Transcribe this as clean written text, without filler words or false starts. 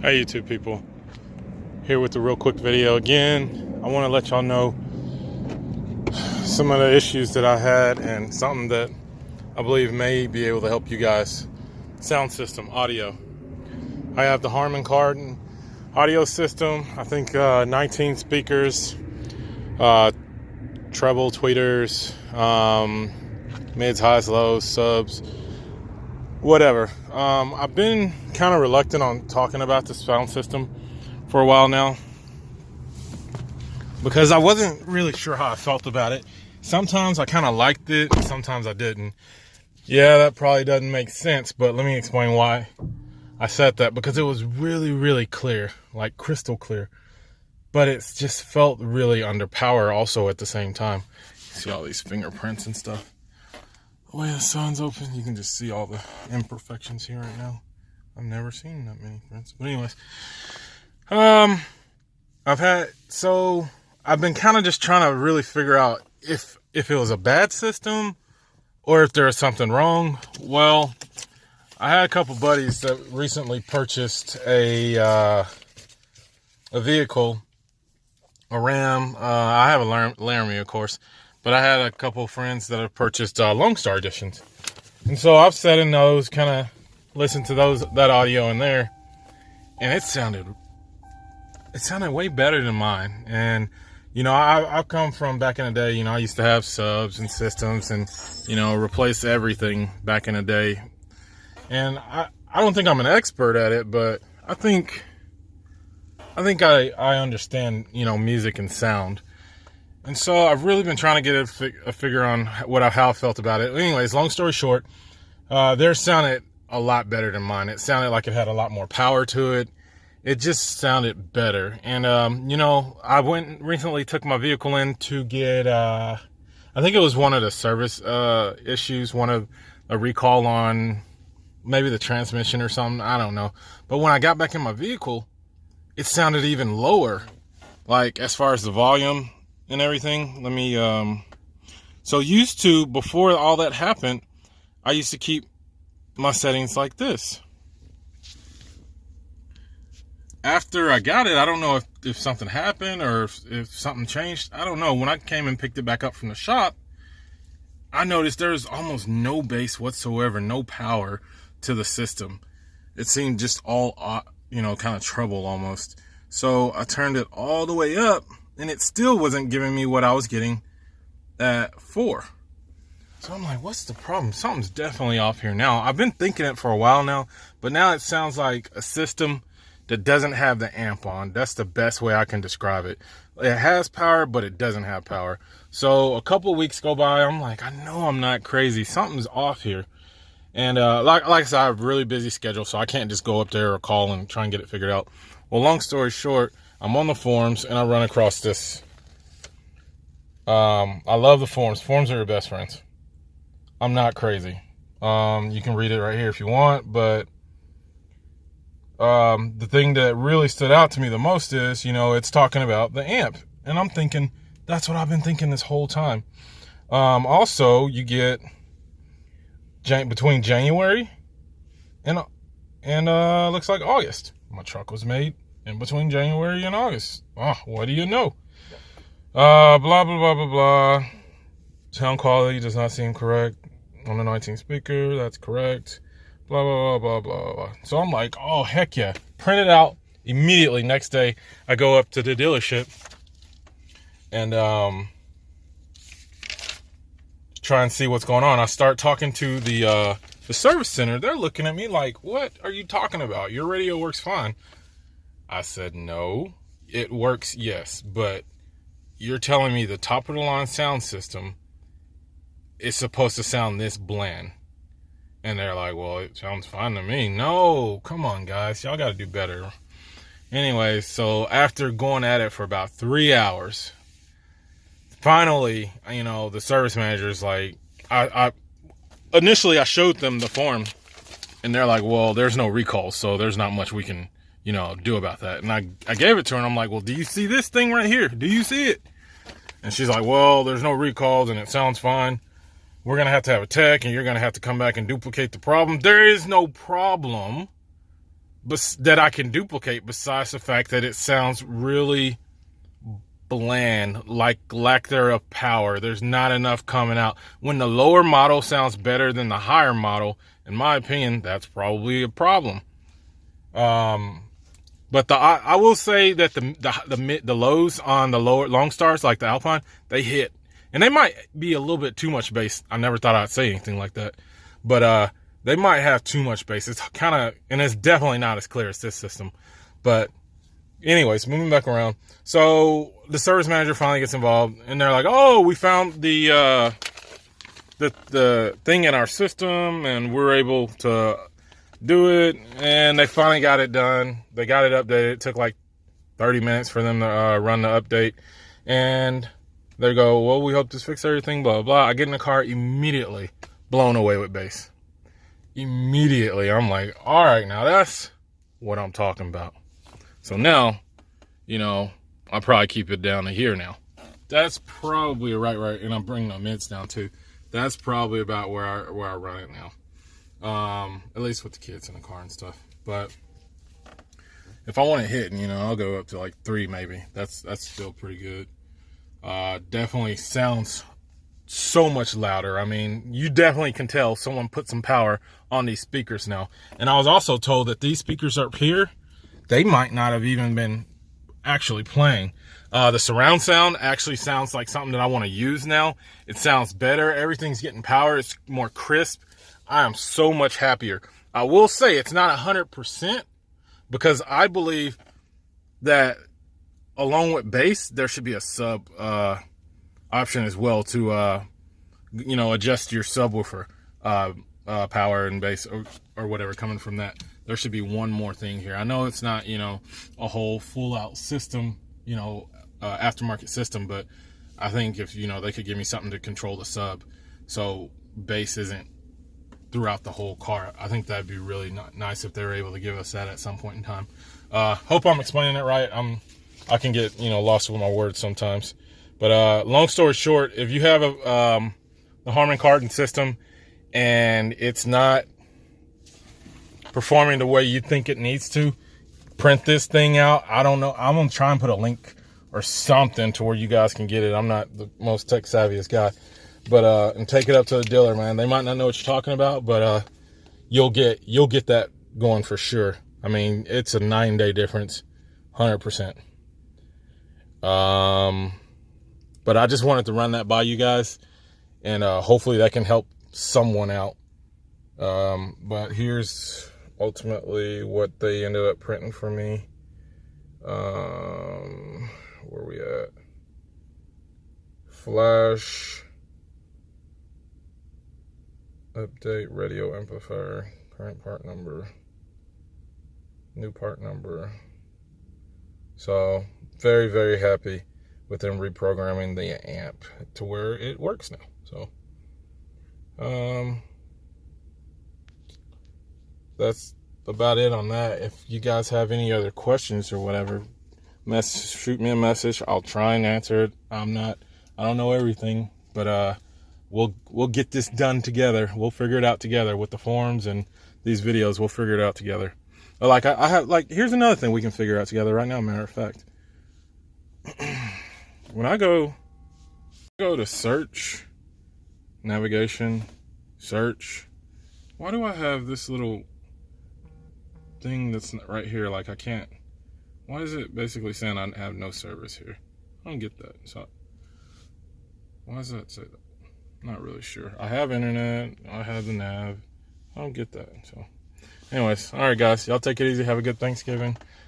Hey YouTube people, here with a real quick video again. I want to let y'all know some of the issues that I had and something that I believe may be able to help you guys. Sound system, audio. I have the Harman Kardon audio system. I think 19 speakers, treble, tweeters, mids, highs, lows, subs, whatever. I've been kind of reluctant on talking about the sound system for a while now because I wasn't really sure how I felt about it. Sometimes I kind of liked it, and sometimes I didn't. Yeah, that probably doesn't make sense, but let me explain why I said that. Because it was really, really clear, like crystal clear, but it just felt really under power also at the same time. You see all these fingerprints and stuff. The way the sun's open, you can just see all the imperfections here right now. I've never seen that many prints. But anyways, I've been kind of just trying to really figure out if it was a bad system or if there was something wrong. Well, I had a couple buddies that recently purchased a vehicle, a Ram. I have a Laramie, of course. But I had a couple friends that have purchased Lone Star editions. And so I've sat in those, kind of listened to that audio in there. And it sounded way better than mine. And, you know, I've come from back in the day, you know, I used to have subs and systems and, you know, replace everything back in the day. And I don't think I'm an expert at it, but I think I understand, you know, music and sound. And so I've really been trying to get a figure on how I felt about it. Anyways, long story short, theirs sounded a lot better than mine. It sounded like it had a lot more power to it. It just sounded better. And, you know, I recently took my vehicle in to get, I think it was one of the service issues, one of a recall on maybe the transmission or something. I don't know. But when I got back in my vehicle, it sounded even lower, like as far as the volume and everything. Let me, so before all that happened, I used to keep my settings like this. After I got it, I don't know if something happened or if something changed. I don't know. When I came and picked it back up from the shop, I noticed there's almost no bass whatsoever, no power to the system. It seemed just all, you know, kind of treble almost. So I turned it all the way up, and it still wasn't giving me what I was getting at 4. So I'm like, what's the problem? Something's definitely off here now. I've been thinking it for a while now, but now it sounds like a system that doesn't have the amp on. That's the best way I can describe it. It has power, but it doesn't have power. So a couple of weeks go by, I'm like, I know I'm not crazy. Something's off here. And like I said, I have a really busy schedule, so I can't just go up there or call and try and get it figured out. Well, long story short, I'm on the forums and I run across this. I love the forums. Forums are your best friends. I'm not crazy. You can read it right here if you want, but the thing that really stood out to me the most is, you know, it's talking about the amp. And I'm thinking, that's what I've been thinking this whole time. Also, you get between January and looks like August. My truck was made in between January and August. Oh, what do you know? Blah, blah, blah, blah, blah. Sound quality does not seem correct on the 19 speaker. That's correct. Blah, blah, blah, blah, blah, blah. So I'm like, oh, heck yeah. Print it out immediately. Next day, I go up to the dealership and try and see what's going on. I start talking to the service center. They're looking at me like, what are you talking about? Your radio works fine. I said, no, it works, yes, but you're telling me the top of the line sound system is supposed to sound this bland. And they're like, well, it sounds fine to me. No, come on, guys. Y'all got to do better. Anyway, so after going at it for about 3 hours, finally, you know, the service manager's like, initially I showed them the form, and they're like, well, there's no recall, so there's not much we can, you know, do about that. And I gave it to her, and I'm like, well, do you see this thing right here? Do you see it? And she's like, well, there's no recalls, and it sounds fine. We're going to have a tech, and you're going to have to come back and duplicate the problem. There is no problem. that I can duplicate, besides the fact that it sounds really bland, like lack thereof power. There's not enough coming out. When the lower model sounds better than the higher model, in my opinion, that's probably a problem. But I will say that the lows on the lower long stars, like the Alpine, they hit, and they might be a little bit too much bass. I never thought I'd say anything like that, but they might have too much bass. It's kind of, and it's definitely not as clear as this system. But anyways, moving back around. So the service manager finally gets involved, and they're like, "Oh, we found the thing in our system, and we're able to do it." And they finally got it done. They got it updated. It took like 30 minutes for them to run the update, and they go, "Well, we hope this fixed everything." Blah blah. I get in the car, immediately blown away with bass. Immediately, I'm like, "All right, now that's what I'm talking about." So now, you know, I'll probably keep it down to here now. That's probably right, and I'm bringing my mids down too. That's probably about where I run it now. At least with the kids in the car and stuff. But if I want it hitting, you know, I'll go up to like 3 maybe. That's still pretty good. Definitely sounds so much louder. I mean, you definitely can tell someone put some power on these speakers now. And I was also told that these speakers up here, they might not have even been actually playing. The surround sound actually sounds like something that I want to use now. It sounds better. Everything's getting power. It's more crisp. I am so much happier. I will say it's not 100%, because I believe that along with bass, there should be a sub option as well to, you know, adjust your subwoofer power and bass or whatever coming from that. There should be one more thing here. I know it's not, you know, a whole full out system, you know, aftermarket system, but I think if, you know, they could give me something to control the sub so bass isn't throughout the whole car. I think that'd be really nice if they were able to give us that at some point in time. Hope I'm explaining it right. I can get, you know, lost with my words sometimes. But long story short, if you have the Harman Kardon system and it's not performing the way you think it needs to, print this thing out. I don't know. I'm gonna try and put a link or something to where you guys can get it. I'm not the most tech savviest guy, but and take it up to the dealer, man. They might not know what you're talking about, but you'll get that going for sure. I mean, it's a 9-day difference, 100%. But I just wanted to run that by you guys, and hopefully that can help someone out. But here's ultimately what they ended up printing for me. Where we at? Flash update radio amplifier, current part number, new part number. So very, very happy with them reprogramming the amp to where it works now. So that's about it on that. If you guys have any other questions or whatever, shoot me a message. I'll try and answer it. I don't know everything, but we'll get this done together. We'll figure it out together with the forums and these videos. We'll figure it out together. Like I have, like, here's another thing we can figure out together right now, matter of fact. When I go to search, navigation, search, why do I have this little thing that's right here? Like, I can't, why is it basically saying I have no service here? I don't get that. So why does that say that? Not really sure. I have internet, I have the nav. I don't get that. So anyways, all right guys, y'all take it easy. Have a good Thanksgiving.